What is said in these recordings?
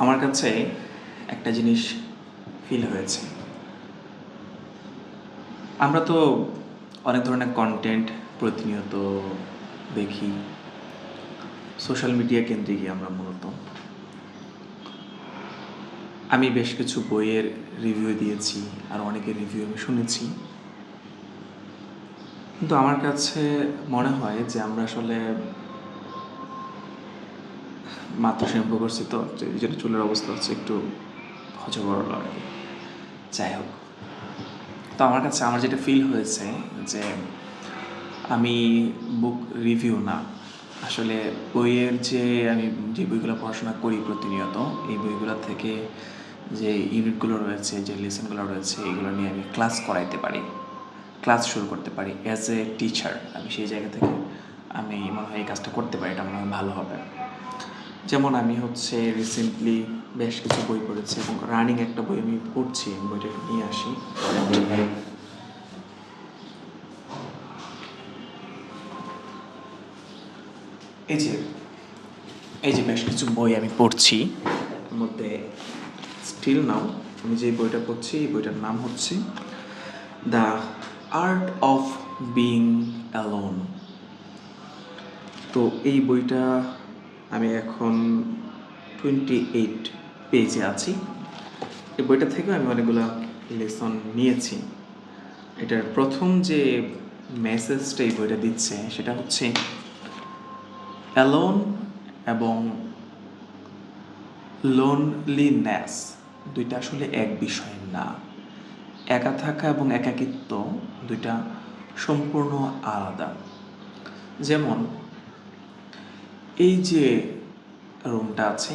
আমার কাছে একটা জিনিস ফিল হয়েছে। আমরা তো অনেক ধরনের কন্টেন্ট প্রতিনিয়ত দেখি, সোশ্যাল মিডিয়া কেন্দ্রিকই আমরা মূলত। আমি বেশ কিছু বইয়ের রিভিউ দিয়েছি, আর অনেকের রিভিউ আমি শুনেছি। কিন্তু আমার কাছে মনে হয় যে আমরা আসলে মাত্র শ্যাম্পু করছি, তো এই জন্য চুলের অবস্থা হচ্ছে একটু হজবরল আর কি। যাই হোক, তো আমার কাছে আমার যেটা ফিল হয়েছে যে আমি বুক রিভিউ না, আসলে বইয়ের আমি যে বইগুলো পড়াশোনা করি প্রতিনিয়ত, এই বইগুলো থেকে যে ইউনিটগুলো রয়েছে, যে লেসনগুলো রয়েছে, এগুলো নিয়ে আমি ক্লাস করাইতে পারি, ক্লাস শুরু করতে পারি অ্যাজ এ টিচার। আমি সেই জায়গা থেকে আমি মনে হয় এই কাজটা করতে পারি, এটা মনে হয় ভালো হবে। যেমন আমি রিসেন্টলি বেশ কিছু বই পড়েছি এবং রানিং একটা বই আমি পড়ছি, বইটা একটু নিয়ে আসি। এই যে বেশ কিছু বই আমি পড়ছি, এর মধ্যে স্টিল নাও আমি যে বইটা পড়ছি, এই বইটার নাম হচ্ছে the art of being alone. তো এই বইটা আমি এখন 28 পেজে আছি। এই বইটা থেকেও আমি অনেকগুলো লেসন নিয়েছি। এটার প্রথম যে মেসেজটা এই বইটা দিচ্ছে সেটা হচ্ছে অ্যালোন এবং লোনলিনেস দুইটা আসলে এক বিষয় না। একা থাকা এবং একাকিত্ব দুইটা সম্পূর্ণ আলাদা। যেমন এই যে রুমটা আছে,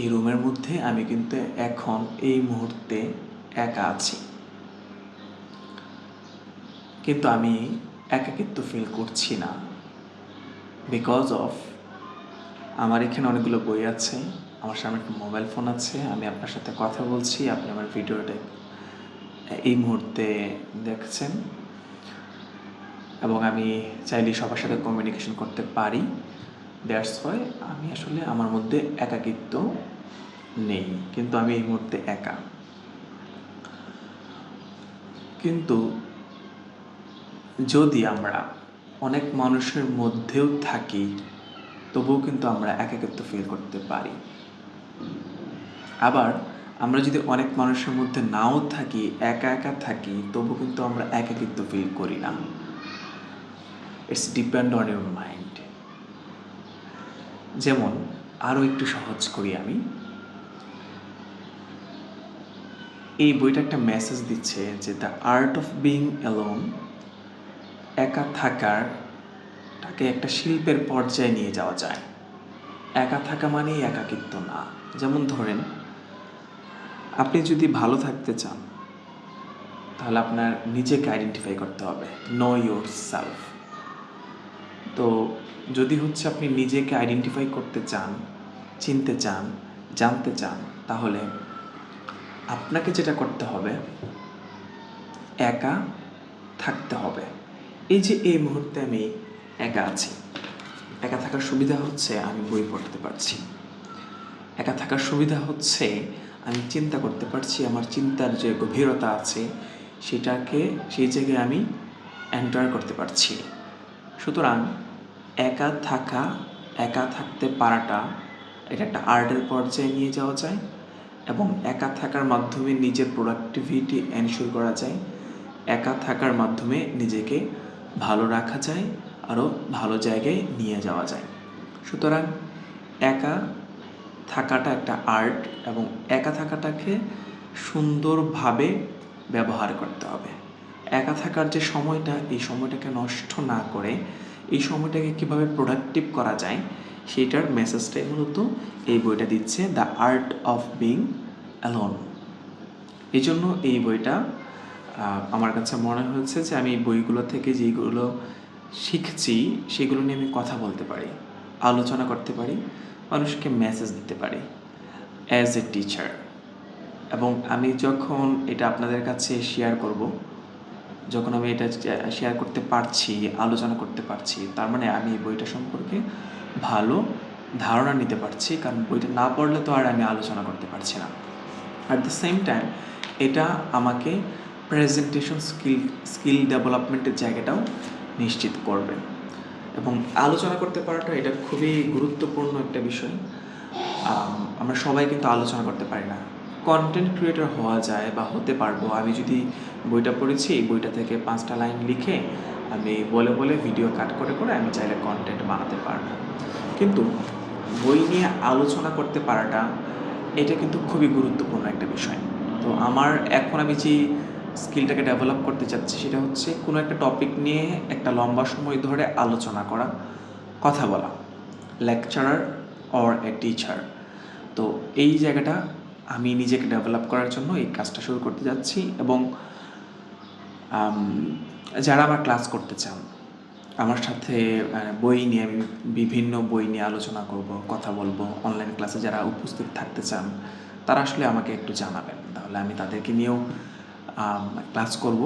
এই রুমের মধ্যে আমি কিন্তু এখন এই মুহূর্তে একা আছি, কিন্তু আমি একাকিত্ব ফিল করছি না, বিকজ অফ আমার এখানে অনেকগুলো বই আছে, আমার সামনে একটা মোবাইল ফোন আছে, আমি আপনার সাথে কথা বলছি, আপনি আমার ভিডিওটা এই মুহূর্তে দেখছেন, এবং আমি চাইলে সবার সাথে কমিউনিকেশন করতে পারি। দ্যাটস ওয়াই আমি আসলে আমার মধ্যে একাকিত্ব নেই, কিন্তু আমি এই মুহূর্তে একা। কিন্তু যদি আমরা অনেক মানুষের মধ্যেও থাকি, তবুও কিন্তু আমরা একাকিত্ব ফিল করতে পারি। আবার আমরা যদি অনেক মানুষের মধ্যে নাও থাকি, একা একা থাকি, তবু কিন্তু আমরা একাকিত্ব ফিল করি না। It's depend on your mind. যেমন আরও একটু সহজ করি আমি, এই বইটা একটা মেসেজ দিচ্ছে যে the art of being alone, একা থাকারটাকে একটা শিল্পের পর্যায়ে নিয়ে যাওয়া যায়। একা থাকা মানেই একাকিত্ব না। যেমন ধরেন, আপনি যদি ভালো থাকতে চান, তাহলে আপনার নিজেকে আইডেন্টিফাই করতে হবে, নো ইয়োর সেলফ। তো যদি আপনি নিজেকে আইডেন্টিফাই করতে চান, চিনতে চান, জানতে চান, তাহলে আপনাকে যেটা করতে হবে, একা থাকতে হবে। এই যে এই মুহূর্তে আমি একা আছি, একা থাকার সুবিধা হচ্ছে আমি বই পড়তে পারছি। একা থাকার সুবিধা হচ্ছে আমি চিন্তা করতে পারছি, আমার চিন্তার যে গভীরতা আছে সেই জায়গায় আমি এন্টার করতে পারছি। সুতরাং একা থাকতে পারাটা, এটা একটা আর্টের পর্যায়ে নিয়ে যাওয়া যায়, এবং একা থাকার মাধ্যমে নিজের প্রোডাক্টিভিটি এনশিওর করা যায়। একা থাকার মাধ্যমে নিজেকে ভালো রাখা যায়, আরও ভালো জায়গায় নিয়ে যাওয়া যায়। সুতরাং একা থাকাটা একটা আর্ট, এবং একা থাকাটাকে সুন্দরভাবে ব্যবহার করতে হবে। একা থাকার যে সময়টা, এই সময়টাকে নষ্ট না করে এই সময়টাকে কীভাবে প্রোডাক্টিভ করা যায়, সেটার মেসেজটাই মূলত এই বইটা দিচ্ছে, the art of being alone. এই জন্য এই বইটা আমার কাছে মনে হয়েছে যে আমি এই বইগুলো থেকে যেগুলো শিখছি সেগুলো নিয়ে আমি কথা বলতে পারি, আলোচনা করতে পারি, মানুষকে মেসেজ দিতে পারি অ্যাজ এ টিচার। এবং আমি যখন এটা আপনাদের কাছে শেয়ার করব, যখন আমি এটা শেয়ার করতে পারছি, আলোচনা করতে পারছি, তার মানে আমি এই বইটা সম্পর্কে ভালো ধারণা নিতে পারছি, কারণ বইটা না পড়লে তো আর আমি আলোচনা করতে পারছি না। অ্যাট দ্য সেম টাইম এটা আমাকে প্রেজেন্টেশন স্কিল ডেভেলপমেন্টের জায়গাটাও নিশ্চিত করবে, এবং আলোচনা করতে পারাটা এটা খুবই গুরুত্বপূর্ণ একটা বিষয়। আমরা সবাই কিন্তু আলোচনা করতে পারি না। কন্টেন্ট ক্রিয়েটর হওয়া যায় বা হতে পারবো আমি যদি বইটা পড়েছি, এই বইটা থেকে 5টা লাইন লিখে আমি বলে বলে ভিডিও কাট করে করে আমি চাইলে কন্টেন্ট বানাতে পারবো। কিন্তু বই নিয়ে আলোচনা করতে পারাটা এটা কিন্তু খুবই গুরুত্বপূর্ণ একটা বিষয়। তো আমার এখন আমি যে স্কিলটাকে ডেভেলপ করতে চাচ্ছি সেটা হচ্ছে কোনো একটা টপিক নিয়ে একটা লম্বা সময় ধরে আলোচনা করা, কথা বলা, লেকচারার অর এ টিচার। তো এই জায়গাটা আমি নিজেকে ডেভেলপ করার জন্য এই কাজটা শুরু করতে যাচ্ছি, এবং যারা আমার ক্লাস করতে চান আমার সাথে বই নিয়ে আমি বিভিন্ন বই নিয়ে আলোচনা করব, কথা বলবো, অনলাইন ক্লাসে যারা উপস্থিত থাকতে চান তারা আসলে আমাকে একটু জানাবেন, তাহলে আমি তাদেরকে নিয়েও ক্লাস করব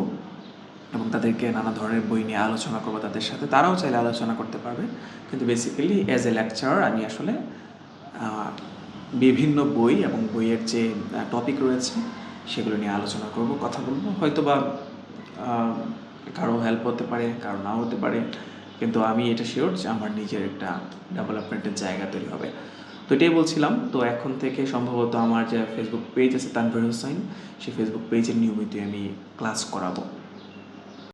এবং তাদেরকে নানা ধরনের বই নিয়ে আলোচনা করব তাদের সাথে, তারাও চাইলে আলোচনা করতে পারবে। কিন্তু বেসিক্যালি অ্যাজ এ লেকচারার আমি আসলে বিভিন্ন বই এবং বইয়ের যে টপিক রয়েছে সেগুলো নিয়ে আলোচনা করব, কথা বলবো। হয়তো বা কারো হেল্প হতে পারে, কারো নাও হতে পারে, কিন্তু আমি এটা শিওর যে আমার নিজের একটা ডেভেলপমেন্টের জায়গা তৈরি হবে। তো এটাই বলছিলাম। তো এখন থেকে সম্ভবত আমার যে ফেসবুক পেজ আছে তানভীর হোসাইন, সেই ফেসবুক পেজের নিয়মিত আমি ক্লাস করাবো।